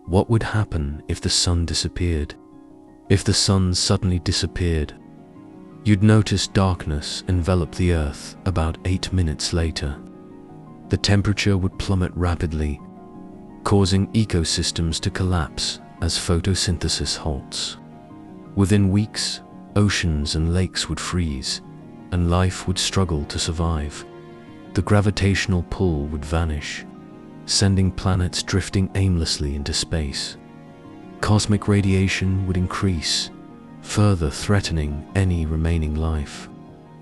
What would happen if the sun disappeared? If the sun suddenly disappeared, you'd notice darkness envelop the Earth about 8 minutes later. The temperature would plummet rapidly, causing ecosystems to collapse as photosynthesis halts. Within weeks, oceans and lakes would freeze, and life would struggle to survive. The gravitational pull would vanish, sending planets drifting aimlessly into space. Cosmic radiation would increase, further threatening any remaining life.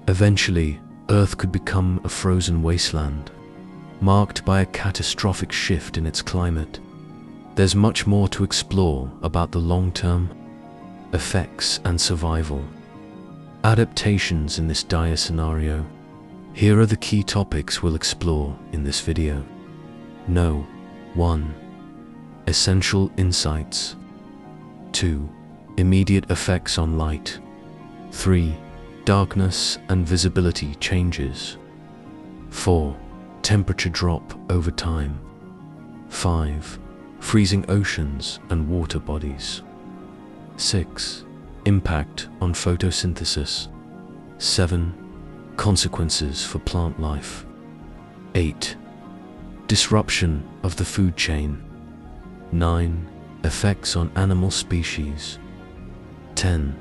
Eventually, Earth could become a frozen wasteland, marked by a catastrophic shift in its climate. There's much more to explore about the long-term effects and survival adaptations in this dire scenario. Here are the key topics we'll explore in this video. 1. Essential insights. 2. Immediate effects on light. 3. Darkness and visibility changes. 4. Temperature drop over time. 5. Freezing oceans and water bodies. 6. Impact on photosynthesis. 7. Consequences for plant life. 8. Disruption of the food chain. 9. Effects on animal species. 10.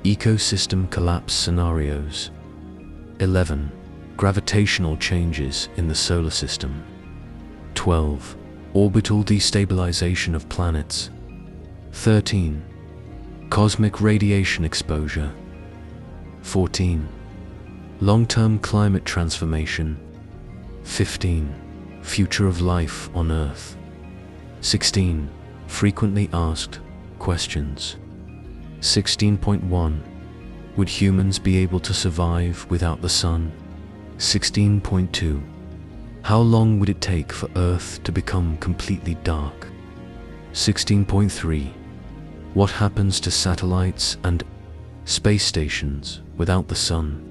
Ecosystem collapse scenarios. 11. Gravitational changes in the solar system. 12. Orbital destabilization of planets. 13. Cosmic radiation exposure. 14. Long-term climate transformation. 15. Future of life on Earth. 16. Frequently asked questions. 16.1. Would humans be able to survive without the sun? 16.2. How long would it take for Earth to become completely dark? 16.3. What happens to satellites and space stations without the sun?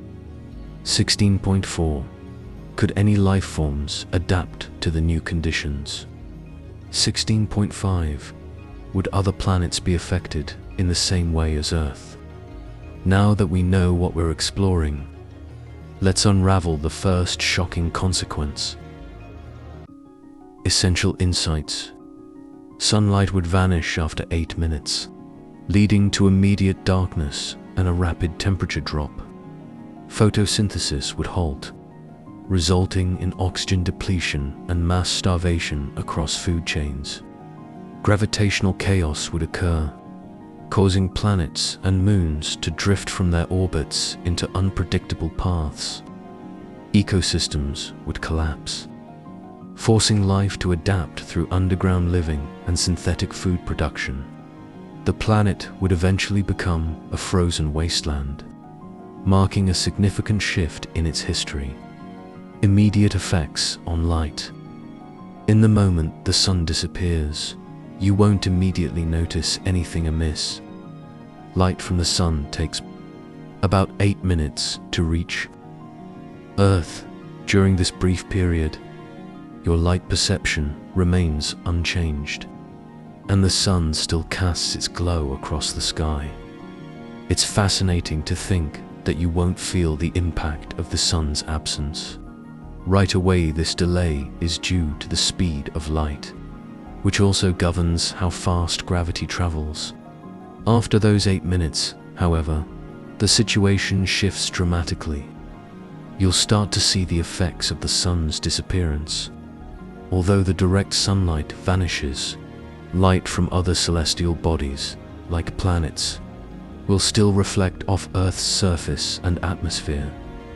16.4. Could any life forms adapt to the new conditions? 16.5. Would other planets be affected in the same way as Earth? Now that we know what we're exploring, let's unravel the first shocking consequence. Essential insights. Sunlight would vanish after 8 minutes, leading to immediate darkness and a rapid temperature drop. Photosynthesis would halt, resulting in oxygen depletion and mass starvation across food chains. Gravitational chaos would occur, causing planets and moons to drift from their orbits into unpredictable paths. Ecosystems would collapse, forcing life to adapt through underground living and synthetic food production. The planet would eventually become a frozen wasteland, marking a significant shift in its history. Immediate effects on light. In the moment the sun disappears, you won't immediately notice anything amiss. Light from the sun takes about 8 minutes to reach Earth. During this brief period, your light perception remains unchanged, and the sun still casts its glow across the sky. It's fascinating to think that you won't feel the impact of the sun's absence. Right away, this delay is due to the speed of light, which also governs how fast gravity travels. After those 8 minutes, however, the situation shifts dramatically. You'll start to see the effects of the sun's disappearance. Although the direct sunlight vanishes, light from other celestial bodies, like planets, will still reflect off Earth's surface and atmosphere,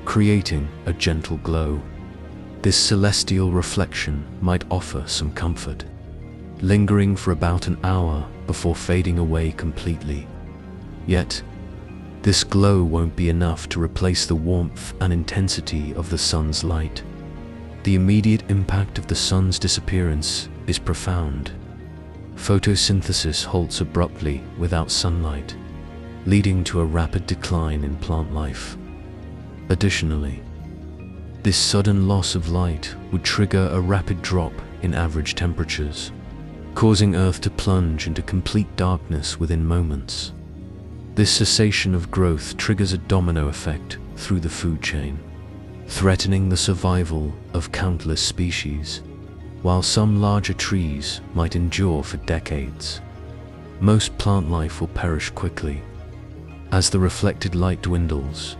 creating a gentle glow. This celestial reflection might offer some comfort, lingering for about an hour before fading away completely. Yet, this glow won't be enough to replace the warmth and intensity of the sun's light. The immediate impact of the sun's disappearance is profound. Photosynthesis halts abruptly without sunlight, leading to a rapid decline in plant life. Additionally, this sudden loss of light would trigger a rapid drop in average temperatures, causing Earth to plunge into complete darkness within moments. This cessation of growth triggers a domino effect through the food chain, threatening the survival of countless species. While some larger trees might endure for decades, most plant life will perish quickly. As the reflected light dwindles,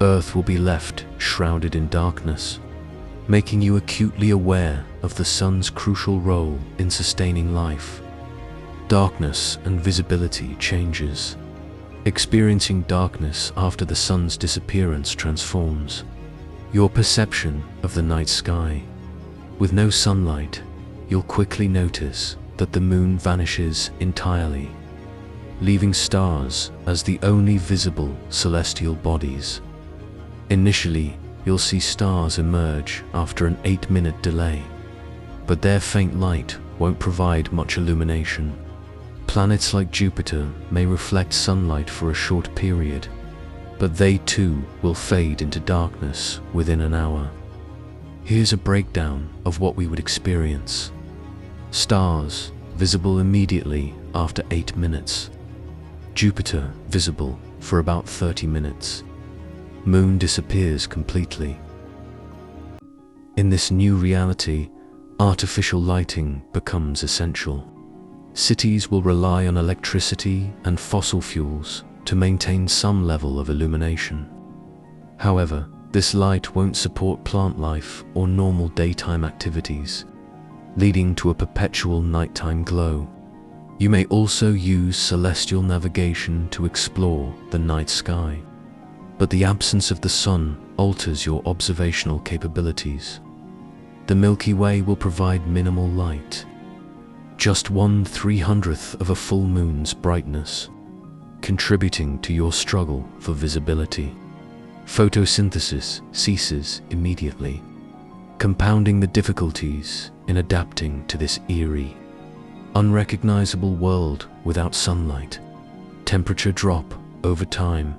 Earth will be left shrouded in darkness, making you acutely aware of the sun's crucial role in sustaining life. Darkness and visibility changes. Experiencing darkness after the sun's disappearance transforms your perception of the night sky. With no sunlight, you'll quickly notice that the moon vanishes entirely, leaving stars as the only visible celestial bodies. Initially, you'll see stars emerge after an 8-minute delay, but their faint light won't provide much illumination. Planets like Jupiter may reflect sunlight for a short period, but they too will fade into darkness within an hour. Here's a breakdown of what we would experience. Stars, visible immediately after 8 minutes. Jupiter, visible for about 30 minutes. Moon disappears completely. In this new reality, artificial lighting becomes essential. Cities will rely on electricity and fossil fuels to maintain some level of illumination. However, this light won't support plant life or normal daytime activities, leading to a perpetual nighttime glow. You may also use celestial navigation to explore the night sky, but the absence of the sun alters your observational capabilities. The Milky Way will provide minimal light, just 1/300th of a full moon's brightness, contributing to your struggle for visibility. Photosynthesis ceases immediately, compounding the difficulties in adapting to this eerie, unrecognizable world without sunlight. Temperature drop over time.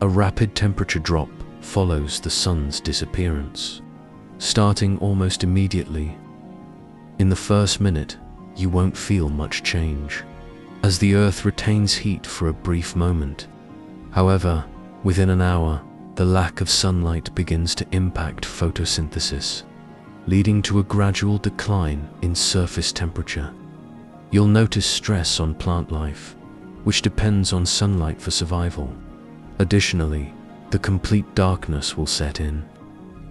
A rapid temperature drop follows the sun's disappearance, starting almost immediately. In the first minute, you won't feel much change, as the Earth retains heat for a brief moment. However, within an hour, the lack of sunlight begins to impact photosynthesis, leading to a gradual decline in surface temperature. You'll notice stress on plant life, which depends on sunlight for survival. Additionally, the complete darkness will set in,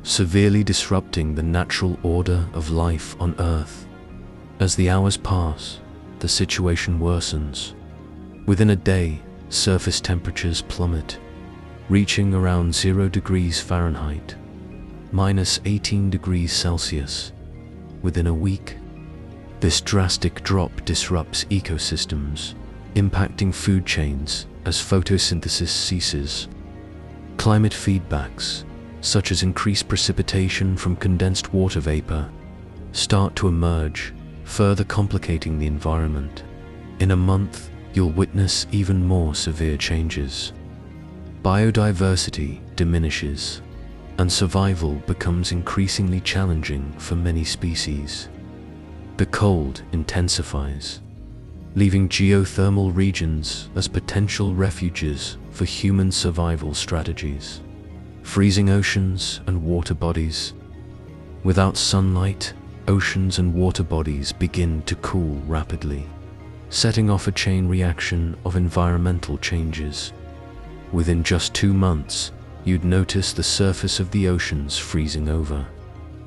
severely disrupting the natural order of life on Earth. As the hours pass, the situation worsens. Within a day, surface temperatures plummet, reaching around 0 degrees Fahrenheit, -18 degrees Celsius. Within a week, this drastic drop disrupts ecosystems, impacting food chains as photosynthesis ceases. Climate feedbacks, such as increased precipitation from condensed water vapor, start to emerge, further complicating the environment. In a month, you'll witness even more severe changes. Biodiversity diminishes, and survival becomes increasingly challenging for many species. The cold intensifies, leaving geothermal regions as potential refuges for human survival strategies. Freezing oceans and water bodies. Without sunlight, oceans and water bodies begin to cool rapidly, setting off a chain reaction of environmental changes. Within just 2 months, you'd notice the surface of the oceans freezing over,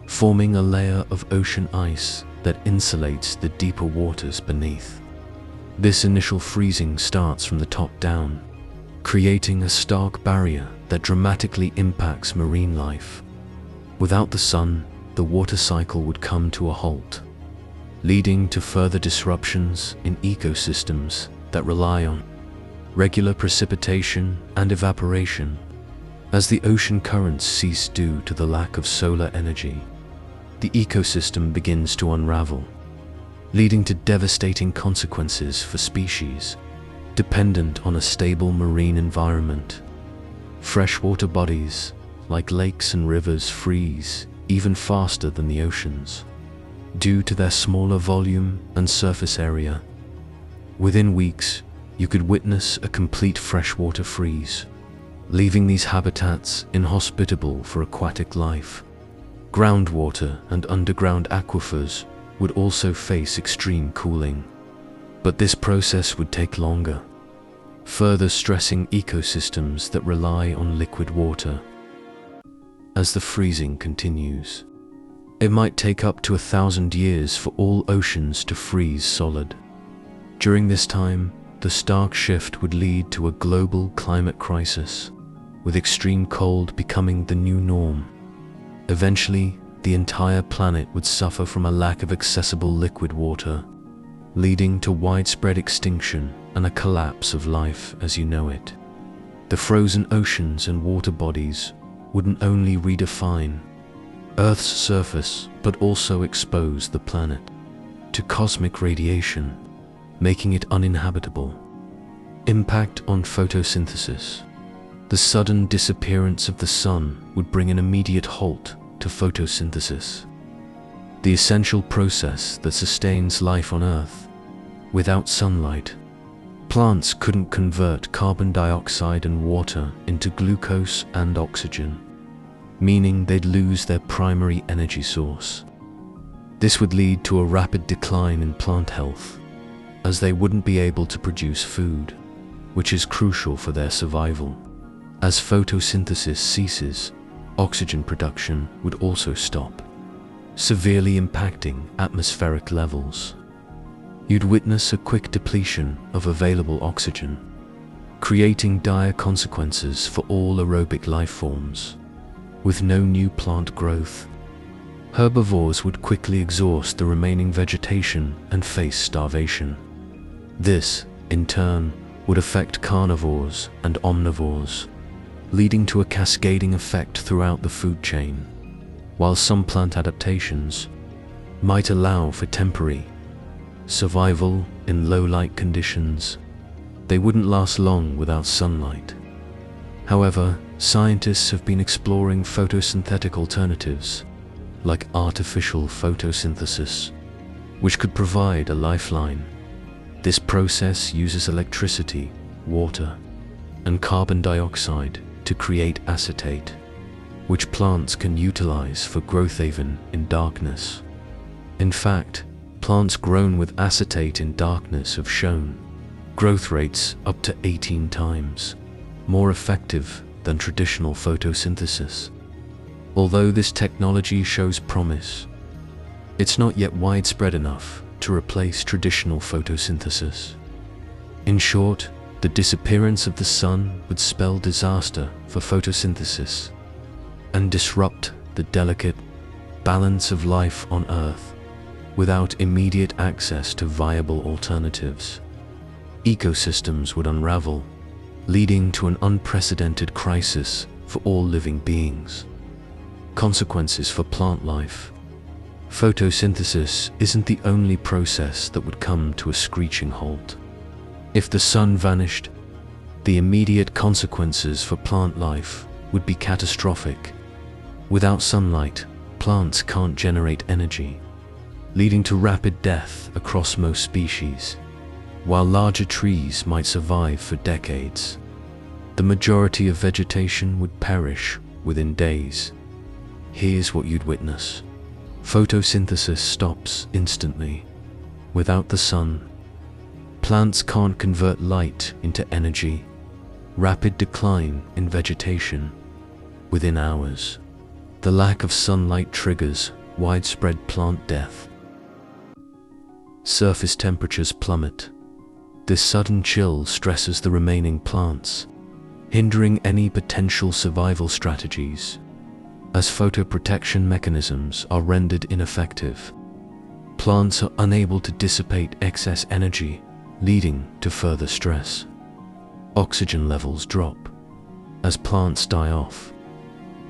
forming a layer of ocean ice that insulates the deeper waters beneath. This initial freezing starts from the top down, creating a stark barrier that dramatically impacts marine life. Without the sun, the water cycle would come to a halt, leading to further disruptions in ecosystems that rely on regular precipitation and evaporation. As the ocean currents cease due to the lack of solar energy, the ecosystem begins to unravel, leading to devastating consequences for species dependent on a stable marine environment. Freshwater bodies, like lakes and rivers, freeze even faster than the oceans, due to their smaller volume and surface area. Within weeks, you could witness a complete freshwater freeze, leaving these habitats inhospitable for aquatic life. Groundwater and underground aquifers would also face extreme cooling, but this process would take longer, further stressing ecosystems that rely on liquid water. As the freezing continues, it might take up to 1,000 years for all oceans to freeze solid. During this time, the stark shift would lead to a global climate crisis, with extreme cold becoming the new norm. Eventually, the entire planet would suffer from a lack of accessible liquid water, leading to widespread extinction and a collapse of life as you know it. The frozen oceans and water bodies wouldn't only redefine Earth's surface, but also expose the planet to cosmic radiation, making it uninhabitable. Impact on photosynthesis. The sudden disappearance of the sun would bring an immediate halt to photosynthesis, the essential process that sustains life on Earth. Without sunlight, plants couldn't convert carbon dioxide and water into glucose and oxygen, meaning they'd lose their primary energy source. This would lead to a rapid decline in plant health, as they wouldn't be able to produce food, which is crucial for their survival. As photosynthesis ceases, oxygen production would also stop, severely impacting atmospheric levels. You'd witness a quick depletion of available oxygen, creating dire consequences for all aerobic life forms. With no new plant growth, herbivores would quickly exhaust the remaining vegetation and face starvation. This, in turn, would affect carnivores and omnivores, leading to a cascading effect throughout the food chain. While some plant adaptations might allow for temporary survival in low-light conditions, they wouldn't last long without sunlight. However, scientists have been exploring photosynthetic alternatives, like artificial photosynthesis, which could provide a lifeline. This process uses electricity, water, and carbon dioxide to create acetate, which plants can utilize for growth even in darkness. In fact, plants grown with acetate in darkness have shown growth rates up to 18 times more effective than traditional photosynthesis. Although this technology shows promise, it's not yet widespread enough to replace traditional photosynthesis. In short, the disappearance of the sun would spell disaster for photosynthesis and disrupt the delicate balance of life on Earth. Without immediate access to viable alternatives, ecosystems would unravel, leading to an unprecedented crisis for all living beings. Consequences for plant life. Photosynthesis isn't the only process that would come to a screeching halt. If the sun vanished, the immediate consequences for plant life would be catastrophic. Without sunlight, plants can't generate energy, leading to rapid death across most species. While larger trees might survive for decades, the majority of vegetation would perish within days. Here's what you'd witness. Photosynthesis stops instantly. Without the sun, plants can't convert light into energy. Rapid decline in vegetation within hours. The lack of sunlight triggers widespread plant death. Surface temperatures plummet. This sudden chill stresses the remaining plants, hindering any potential survival strategies, as photoprotection mechanisms are rendered ineffective. Plants are unable to dissipate excess energy, leading to further stress. Oxygen levels drop. As plants die off,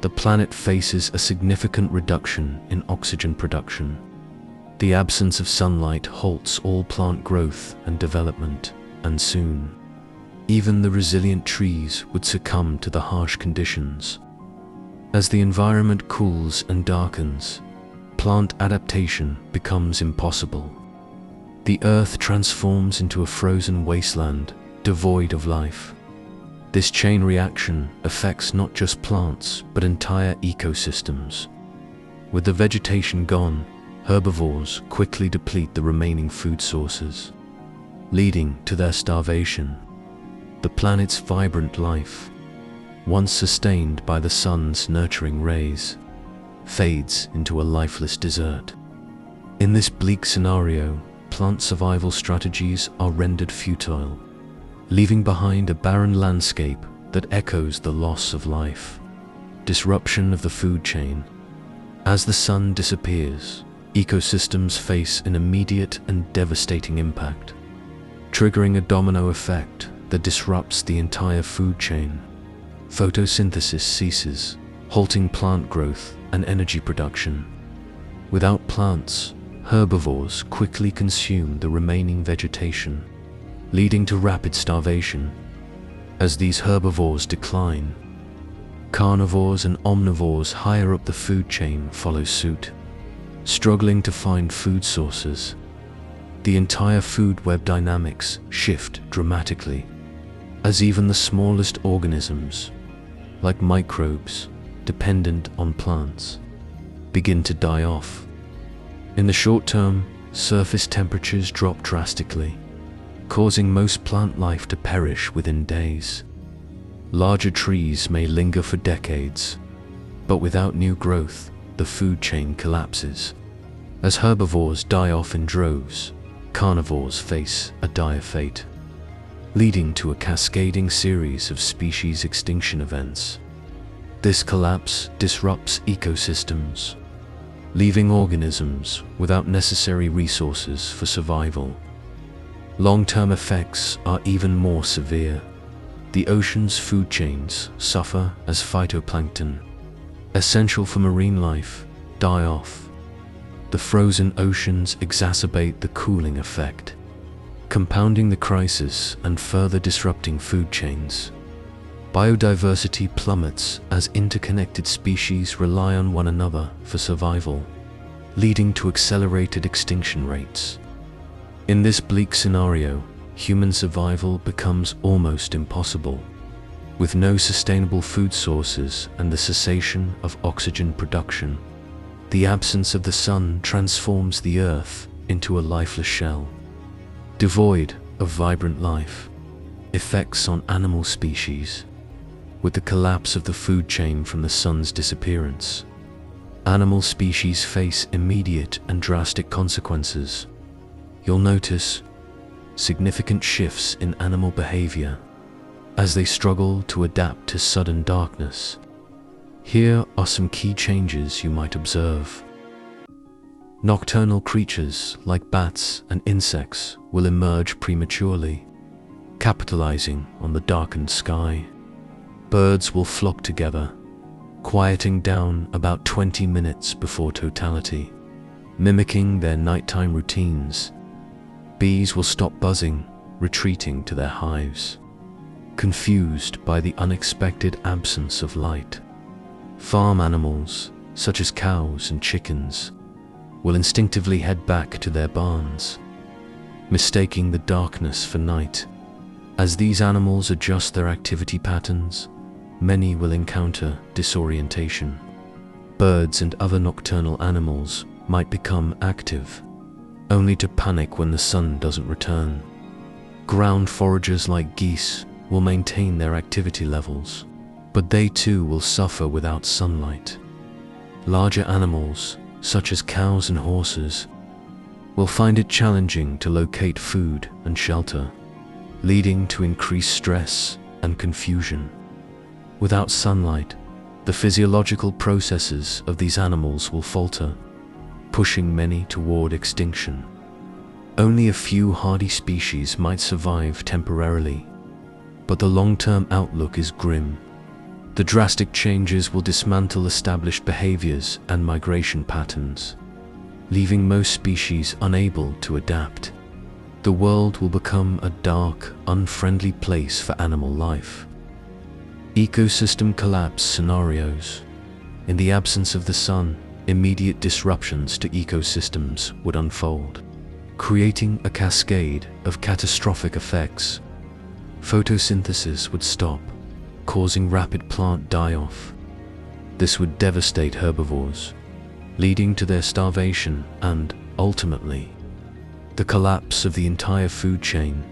the planet faces a significant reduction in oxygen production. The absence of sunlight halts all plant growth and development, and soon, even the resilient trees would succumb to the harsh conditions. As the environment cools and darkens, plant adaptation becomes impossible. The earth transforms into a frozen wasteland, devoid of life. This chain reaction affects not just plants, but entire ecosystems. With the vegetation gone, herbivores quickly deplete the remaining food sources, leading to their starvation. The planet's vibrant life, once sustained by the sun's nurturing rays, fades into a lifeless desert. In this bleak scenario, plant survival strategies are rendered futile, leaving behind a barren landscape that echoes the loss of life. Disruption of the food chain. As the sun disappears, ecosystems face an immediate and devastating impact, triggering a domino effect that disrupts the entire food chain. Photosynthesis ceases, halting plant growth and energy production. Without plants, herbivores quickly consume the remaining vegetation, leading to rapid starvation. As these herbivores decline, carnivores and omnivores higher up the food chain follow suit, struggling to find food sources. The entire food web dynamics shift dramatically, as even the smallest organisms, like microbes dependent on plants, begin to die off. In the short term, surface temperatures drop drastically, causing most plant life to perish within days. Larger trees may linger for decades, but without new growth, the food chain collapses. As herbivores die off in droves, carnivores face a dire fate, leading to a cascading series of species extinction events. This collapse disrupts ecosystems, leaving organisms without necessary resources for survival. Long-term effects are even more severe. The ocean's food chains suffer as phytoplankton, essential for marine life, die off. The frozen oceans exacerbate the cooling effect, compounding the crisis and further disrupting food chains. Biodiversity plummets as interconnected species rely on one another for survival, leading to accelerated extinction rates. In this bleak scenario, human survival becomes almost impossible. With no sustainable food sources and the cessation of oxygen production, the absence of the sun transforms the earth into a lifeless shell, devoid of vibrant life. Effects on animal species. With the collapse of the food chain from the sun's disappearance, animal species face immediate and drastic consequences. You'll notice significant shifts in animal behavior as they struggle to adapt to sudden darkness. Here are some key changes you might observe. Nocturnal creatures like bats and insects will emerge prematurely, capitalizing on the darkened sky. Birds will flock together, quieting down about 20 minutes before totality, mimicking their nighttime routines. Bees will stop buzzing, retreating to their hives, confused by the unexpected absence of light. Farm animals, such as cows and chickens, will instinctively head back to their barns, mistaking the darkness for night. As these animals adjust their activity patterns, many will encounter disorientation. Birds and other nocturnal animals might become active, only to panic when the sun doesn't return. Ground foragers like geese will maintain their activity levels, but they too will suffer without sunlight. Larger animals, such as cows and horses, will find it challenging to locate food and shelter, leading to increased stress and confusion. Without sunlight, the physiological processes of these animals will falter, pushing many toward extinction. Only a few hardy species might survive temporarily, but the long-term outlook is grim. The drastic changes will dismantle established behaviors and migration patterns, leaving most species unable to adapt. The world will become a dark, unfriendly place for animal life. Ecosystem collapse scenarios. In the absence of the sun, immediate disruptions to ecosystems would unfold, creating a cascade of catastrophic effects. Photosynthesis would stop, causing rapid plant die-off. This would devastate herbivores, leading to their starvation and, ultimately, the collapse of the entire food chain.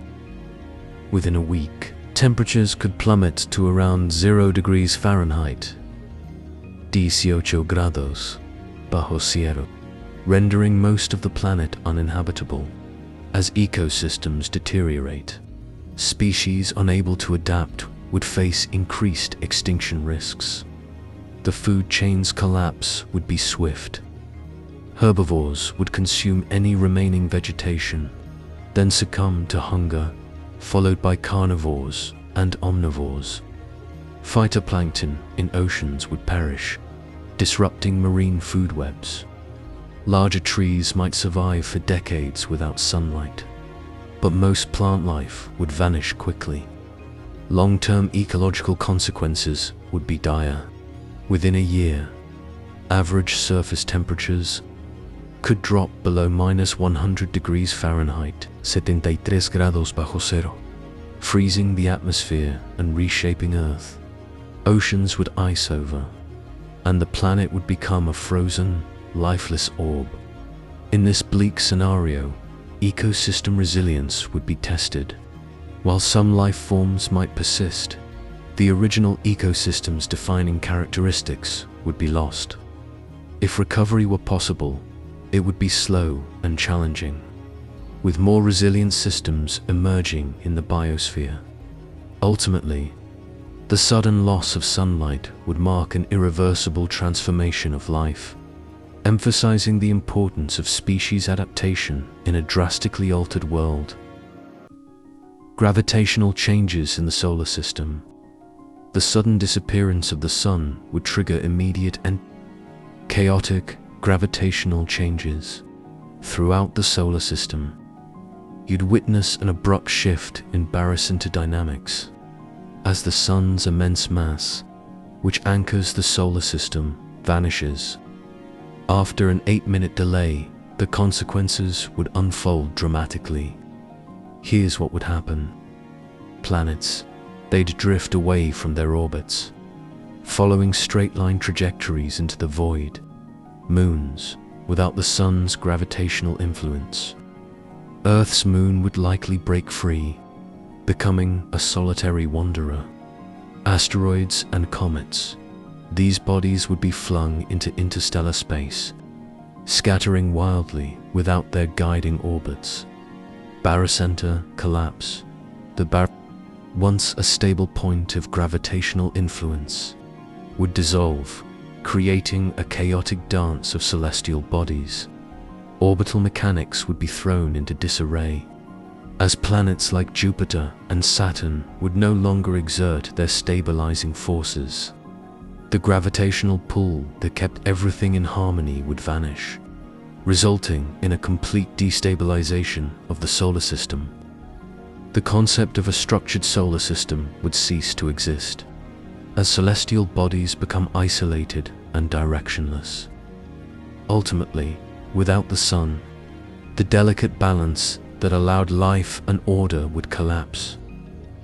Within a week, temperatures could plummet to around 0 degrees Fahrenheit, 18 grados bajo cero, rendering most of the planet uninhabitable. As ecosystems deteriorate, species unable to adapt would face increased extinction risks. The food chain's collapse would be swift. Herbivores would consume any remaining vegetation, then succumb to hunger, followed by carnivores and omnivores. Phytoplankton in oceans would perish, disrupting marine food webs. Larger trees might survive for decades without sunlight, but most plant life would vanish quickly. Long-term ecological consequences would be dire. Within a year, average surface temperatures could drop below -100 degrees Fahrenheit, 73 grados bajo cero, freezing the atmosphere and reshaping Earth. Oceans would ice over, and the planet would become a frozen, lifeless orb. In this bleak scenario, ecosystem resilience would be tested. While some life forms might persist, the original ecosystem's defining characteristics would be lost. If recovery were possible, it would be slow and challenging, with more resilient systems emerging in the biosphere. Ultimately, the sudden loss of sunlight would mark an irreversible transformation of life, emphasizing the importance of species adaptation in a drastically altered world. Gravitational changes in the solar system. The sudden disappearance of the sun would trigger immediate and chaotic gravitational changes throughout the solar system. You'd witness an abrupt shift in barycenter dynamics as the sun's immense mass, which anchors the solar system, vanishes. After an 8-minute delay, the consequences would unfold dramatically. Here's what would happen. Planets, they'd drift away from their orbits, following straight-line trajectories into the void. Moons, without the sun's gravitational influence. Earth's moon would likely break free, becoming a solitary wanderer. Asteroids and comets, these bodies would be flung into interstellar space, scattering wildly without their guiding orbits. Barycenter collapse. Once a stable point of gravitational influence, would dissolve, creating a chaotic dance of celestial bodies. Orbital mechanics would be thrown into disarray, as planets like Jupiter and Saturn would no longer exert their stabilizing forces. The gravitational pull that kept everything in harmony would vanish, resulting in a complete destabilization of the solar system. The concept of a structured solar system would cease to exist, as celestial bodies become isolated and directionless. Ultimately, without the sun, the delicate balance that allowed life and order would collapse,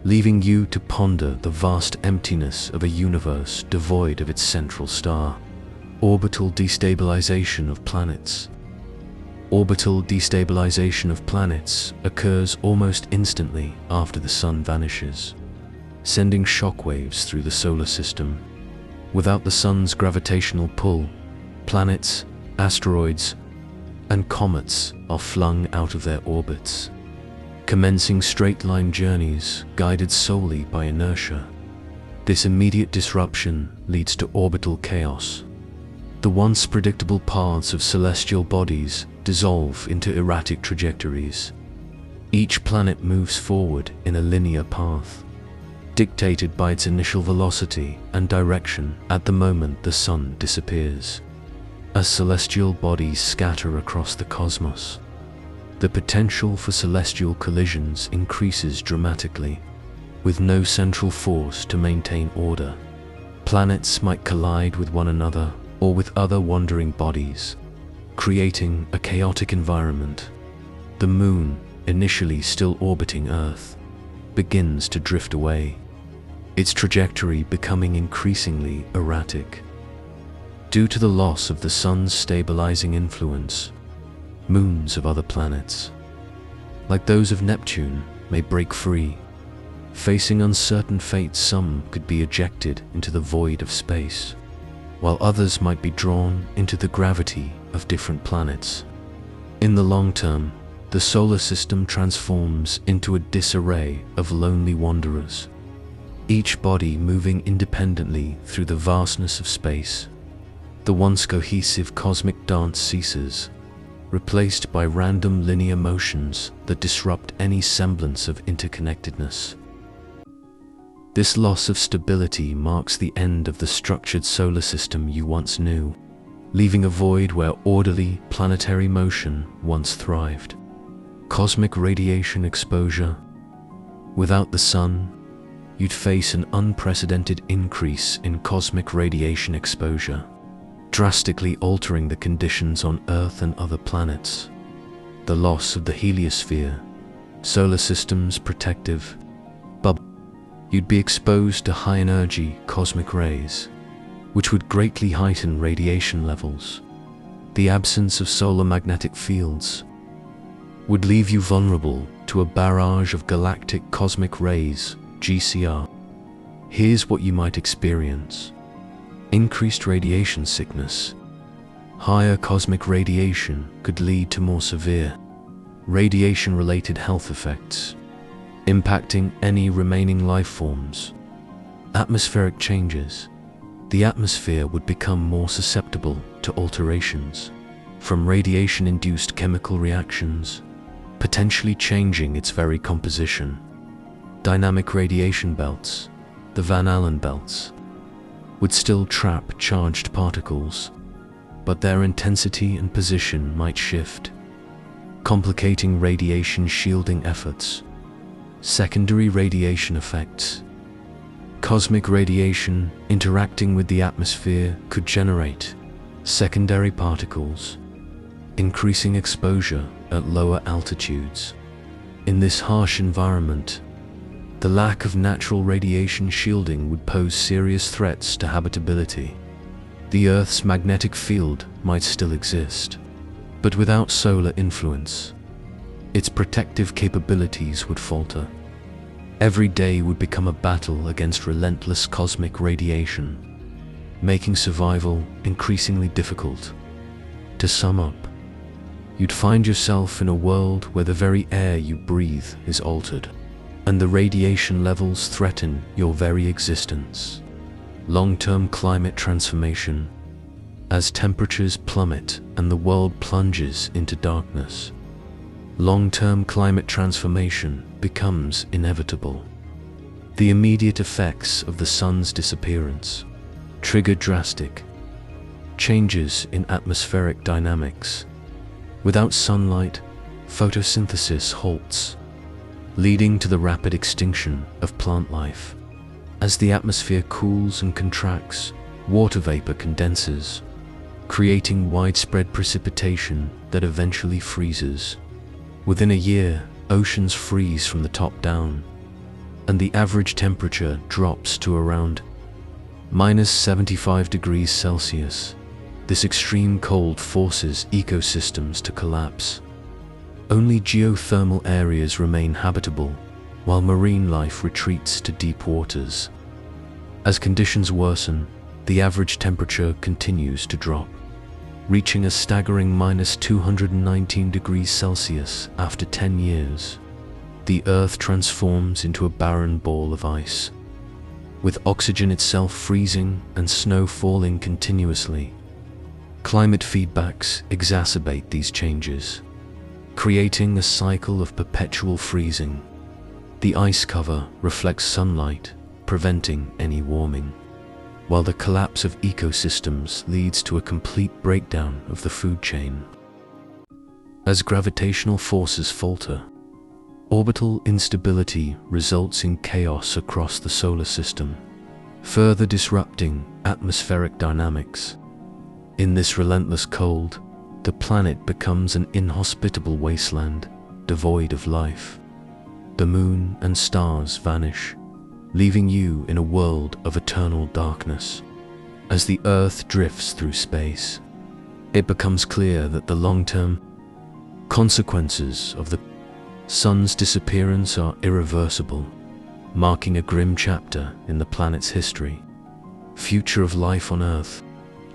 leaving you to ponder the vast emptiness of a universe devoid of its central star. Orbital destabilization of planets. Orbital destabilization of planets occurs almost instantly after the sun vanishes, sending shockwaves through the solar system. Without the sun's gravitational pull, planets, asteroids, and comets are flung out of their orbits, commencing straight-line journeys guided solely by inertia. This immediate disruption leads to orbital chaos. The once predictable paths of celestial bodies dissolve into erratic trajectories. Each planet moves forward in a linear path, dictated by its initial velocity and direction at the moment the sun disappears. As celestial bodies scatter across the cosmos, the potential for celestial collisions increases dramatically. With no central force to maintain order, planets might collide with one another, or with other wandering bodies, creating a chaotic environment. The Moon, initially still orbiting Earth, begins to drift away, its trajectory becoming increasingly erratic. Due to the loss of the Sun's stabilizing influence, moons of other planets, like those of Neptune, may break free. Facing uncertain fate, some could be ejected into the void of space, while others might be drawn into the gravity of different planets. In the long term, the solar system transforms into a disarray of lonely wanderers, each body moving independently through the vastness of space. The once cohesive cosmic dance ceases, replaced by random linear motions that disrupt any semblance of interconnectedness. This loss of stability marks the end of the structured solar system you once knew, leaving a void where orderly planetary motion once thrived. Cosmic radiation exposure. Without the Sun, you'd face an unprecedented increase in cosmic radiation exposure, drastically altering the conditions on Earth and other planets. The loss of the heliosphere, solar system's protective bubble. You'd be exposed to high-energy cosmic rays, which would greatly heighten radiation levels. The absence of solar magnetic fields would leave you vulnerable to a barrage of galactic cosmic rays, GCR. Here's what you might experience: increased radiation sickness. Higher cosmic radiation could lead to more severe radiation-related health effects, impacting any remaining life forms. Atmospheric changes. The atmosphere would become more susceptible to alterations from radiation-induced chemical reactions, potentially changing its very composition. Dynamic radiation belts, the Van Allen belts, would still trap charged particles, but their intensity and position might shift, complicating radiation shielding efforts. Secondary radiation effects. Cosmic radiation interacting with the atmosphere could generate secondary particles, increasing exposure at lower altitudes. In this harsh environment, the lack of natural radiation shielding would pose serious threats to habitability. The Earth's magnetic field might still exist, but without solar influence, its protective capabilities would falter. Every day would become a battle against relentless cosmic radiation, making survival increasingly difficult. To sum up, you'd find yourself in a world where the very air you breathe is altered, and the radiation levels threaten your very existence. Long-term climate transformation. As temperatures plummet and the world plunges into darkness, long-term climate transformation becomes inevitable. The immediate effects of the Sun's disappearance trigger drastic changes in atmospheric dynamics. Without sunlight, photosynthesis halts, leading to the rapid extinction of plant life. As the atmosphere cools and contracts, water vapor condenses, creating widespread precipitation that eventually freezes. Within a year, oceans freeze from the top down, and the average temperature drops to around -75 degrees Celsius. This extreme cold forces ecosystems to collapse. Only geothermal areas remain habitable, while marine life retreats to deep waters. As conditions worsen, the average temperature continues to drop, reaching a staggering -219 degrees Celsius after 10 years. The Earth transforms into a barren ball of ice, with oxygen itself freezing and snow falling continuously. Climate feedbacks exacerbate these changes, creating a cycle of perpetual freezing. The ice cover reflects sunlight, preventing any warming, while the collapse of ecosystems leads to a complete breakdown of the food chain. As gravitational forces falter, orbital instability results in chaos across the solar system, further disrupting atmospheric dynamics. In this relentless cold, the planet becomes an inhospitable wasteland, devoid of life. The moon and stars vanish, leaving you in a world of eternal darkness. As the Earth drifts through space, it becomes clear that the long-term consequences of the sun's disappearance are irreversible, marking a grim chapter in the planet's history. Future of life on Earth.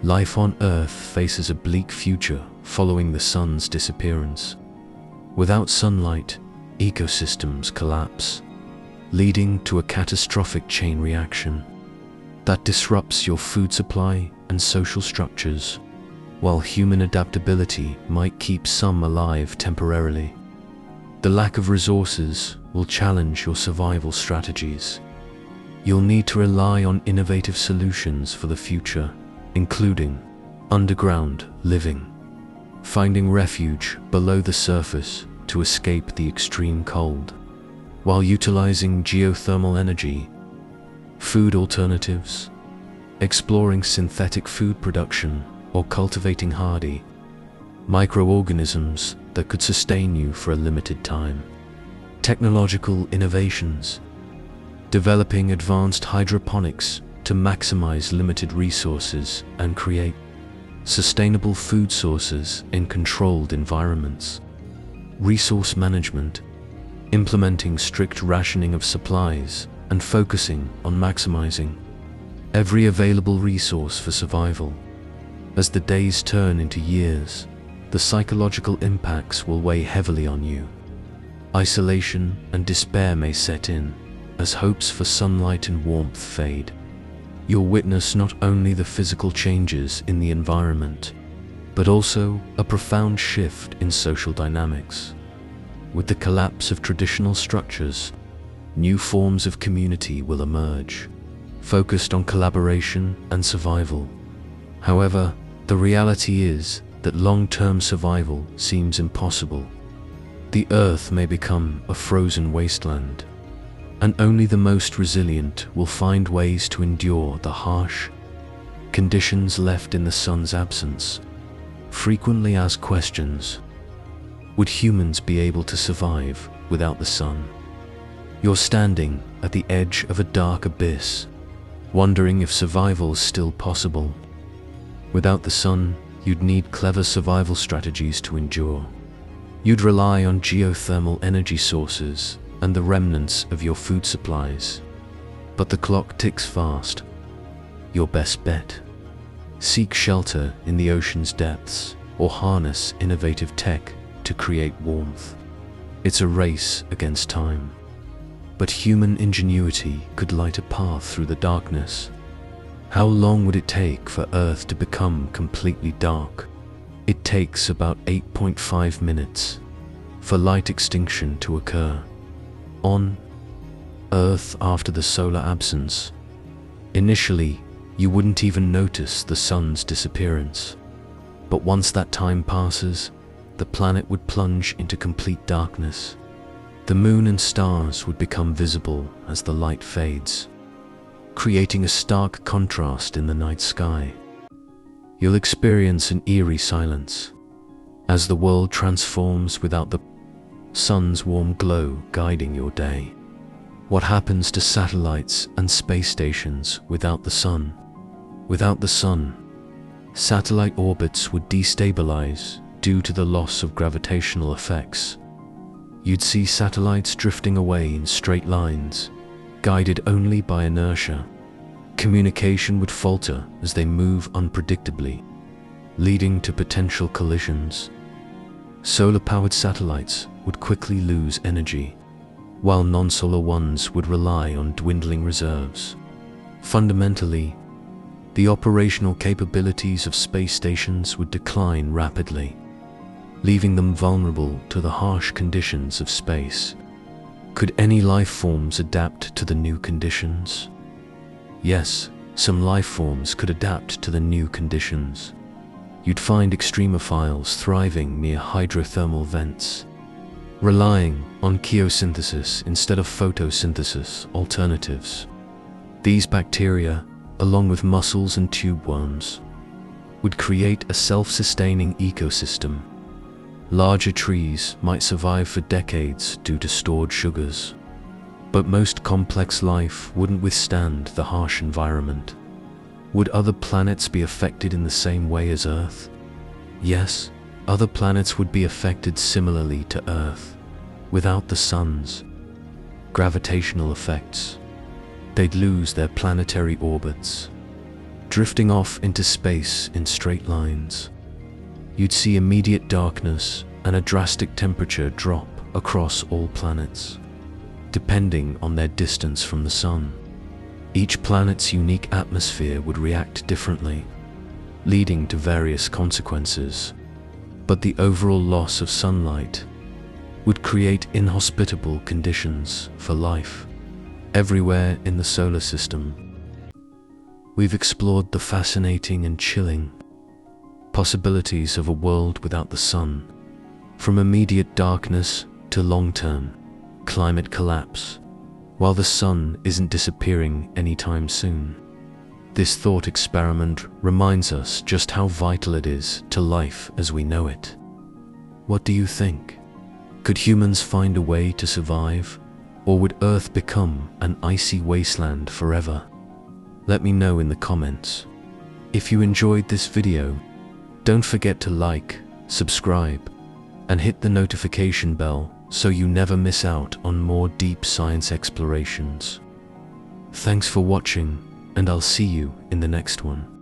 Life on Earth faces a bleak future following the sun's disappearance. Without sunlight, ecosystems collapse, leading to a catastrophic chain reaction that disrupts your food supply and social structures. While human adaptability might keep some alive temporarily, the lack of resources will challenge your survival strategies. You'll need to rely on innovative solutions for the future, including underground living, finding refuge below the surface to escape the extreme cold, while utilizing geothermal energy, food alternatives, exploring synthetic food production, or cultivating hardy microorganisms that could sustain you for a limited time. Technological innovations. Developing advanced hydroponics to maximize limited resources and create sustainable food sources in controlled environments. Resource management. Implementing strict rationing of supplies and focusing on maximizing every available resource for survival. As the days turn into years, the psychological impacts will weigh heavily on you. Isolation and despair may set in as hopes for sunlight and warmth fade. You'll witness not only the physical changes in the environment, but also a profound shift in social dynamics. With the collapse of traditional structures, new forms of community will emerge, focused on collaboration and survival. However, the reality is that long-term survival seems impossible. The Earth may become a frozen wasteland, and only the most resilient will find ways to endure the harsh conditions left in the sun's absence. Frequently asked questions. Would humans be able to survive without the sun? You're standing at the edge of a dark abyss, wondering if survival is still possible. Without the sun, you'd need clever survival strategies to endure. You'd rely on geothermal energy sources and the remnants of your food supplies. But the clock ticks fast. Your best bet: seek shelter in the ocean's depths or harness innovative tech to create warmth. It's a race against time. But human ingenuity could light a path through the darkness. How long would it take for Earth to become completely dark? It takes about 8.5 minutes for light extinction to occur on Earth after the solar absence. Initially, you wouldn't even notice the sun's disappearance. But once that time passes, the planet would plunge into complete darkness. The moon and stars would become visible as the light fades, creating a stark contrast in the night sky. You'll experience an eerie silence as the world transforms without the sun's warm glow guiding your day. What happens to satellites and space stations without the sun? Without the sun, satellite orbits would destabilize due to the loss of gravitational effects. You'd see satellites drifting away in straight lines, guided only by inertia. Communication would falter as they move unpredictably, leading to potential collisions. Solar-powered satellites would quickly lose energy, while non-solar ones would rely on dwindling reserves. Fundamentally, the operational capabilities of space stations would decline rapidly, leaving them vulnerable to the harsh conditions of space. Could any life forms adapt to the new conditions? Yes, some life forms could adapt to the new conditions. You'd find extremophiles thriving near hydrothermal vents, relying on chemosynthesis instead of photosynthesis alternatives. These bacteria, along with mussels and tube worms, would create a self-sustaining ecosystem. Larger trees might survive for decades due to stored sugars, but most complex life wouldn't withstand the harsh environment. Would other planets be affected in the same way as Earth? Yes, other planets would be affected similarly to Earth, without the sun's gravitational effects. They'd lose their planetary orbits, drifting off into space in straight lines. You'd see immediate darkness and a drastic temperature drop across all planets, depending on their distance from the sun. Each planet's unique atmosphere would react differently, leading to various consequences. But the overall loss of sunlight would create inhospitable conditions for life everywhere in the solar system. We've explored the fascinating and chilling possibilities of a world without the sun, from immediate darkness to long-term climate collapse, while the sun isn't disappearing anytime soon. This thought experiment reminds us just how vital it is to life as we know it. What do you think? Could humans find a way to survive, or would Earth become an icy wasteland forever? Let me know in the comments. If you enjoyed this video, don't forget to like, subscribe, and hit the notification bell so you never miss out on more deep science explorations. Thanks for watching, and I'll see you in the next one.